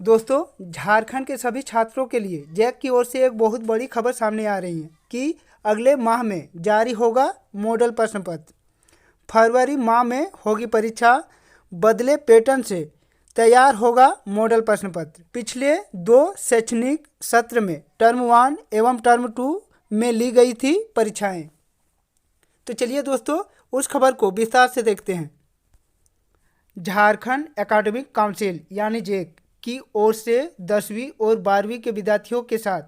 दोस्तों, झारखंड के सभी छात्रों के लिए जैक की ओर से एक बहुत बड़ी खबर सामने आ रही है कि अगले माह में जारी होगा मॉडल प्रश्न पत्र। फरवरी माह में होगी परीक्षा। बदले पैटर्न से तैयार होगा मॉडल प्रश्न पत्र। पिछले 2 शैक्षणिक सत्र में टर्म 1 एवं टर्म 2 में ली गई थी परीक्षाएं। तो चलिए दोस्तों, उस खबर को विस्तार से देखते हैं। झारखंड एकेडमिक काउंसिल यानी जैक की ओर से 10वीं और 12वीं के विद्यार्थियों के साथ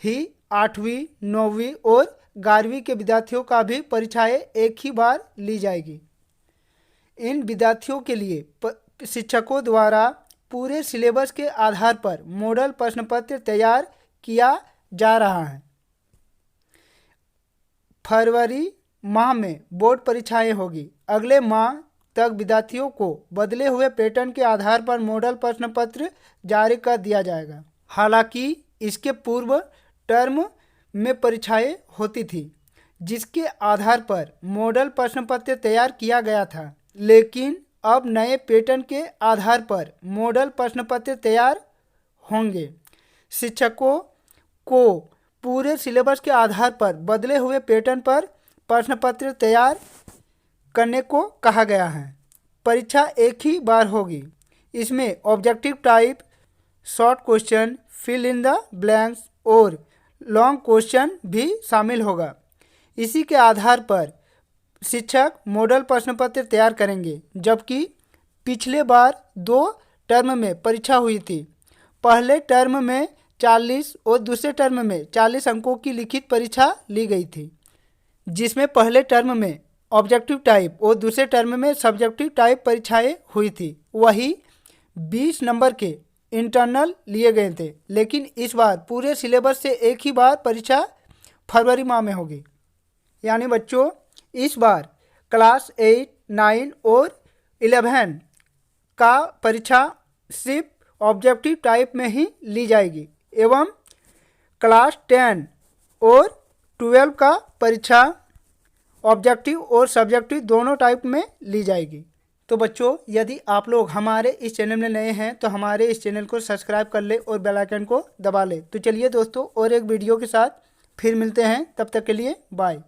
ही 8वीं, 9वीं और 11वीं के विद्यार्थियों का भी परीक्षाएं एक ही बार ली जाएगी। इन विद्यार्थियों के लिए शिक्षकों द्वारा पूरे सिलेबस के आधार पर मॉडल प्रश्न पत्र तैयार किया जा रहा है। फरवरी माह में बोर्ड परीक्षाएं होगी। अगले माह तक विद्यार्थियों को बदले हुए पैटर्न के आधार पर मॉडल प्रश्न पत्र जारी कर दिया जाएगा। हालांकि इसके पूर्व टर्म में परीक्षाएं होती थी जिसके आधार पर मॉडल प्रश्न पत्र तैयार किया गया था, लेकिन अब नए पैटर्न के आधार पर मॉडल प्रश्न पत्र तैयार होंगे। शिक्षकों को पूरे सिलेबस के आधार पर बदले हुए पैटर्न पर प्रश्न पत्र तैयार करने को कहा गया है। परीक्षा एक ही बार होगी। इसमें objective type, short question, fill in the blanks और लॉन्ग क्वेश्चन भी शामिल होगा। इसी के आधार पर शिक्षक मॉडल प्रश्न पत्र तैयार करेंगे। जबकि पिछले बार 2 टर्म में परीक्षा हुई थी। पहले टर्म में 40 और दूसरे टर्म में 40 अंकों की लिखित परीक्षा ली गई थी, जिसमें पहले टर्म में ऑब्जेक्टिव टाइप और दूसरे टर्म में सब्जेक्टिव टाइप परीक्षाएं हुई थी। वही 20 नंबर के इंटरनल लिए गए थे, लेकिन इस बार पूरे सिलेबस से एक ही बार परीक्षा फरवरी माह में होगी। यानी बच्चों, इस बार क्लास 8, 9 और 11 का परीक्षा सिर्फ ऑब्जेक्टिव टाइप में ही ली जाएगी एवं क्लास 10 और 12 का परीक्षा ऑब्जेक्टिव और सब्जेक्टिव दोनों टाइप में ली जाएगी। तो बच्चों, यदि आप लोग हमारे इस चैनल में नए हैं तो हमारे इस चैनल को सब्सक्राइब कर ले और बेल आइकन को दबा ले। तो चलिए दोस्तों, और एक वीडियो के साथ फिर मिलते हैं। तब तक के लिए बाय।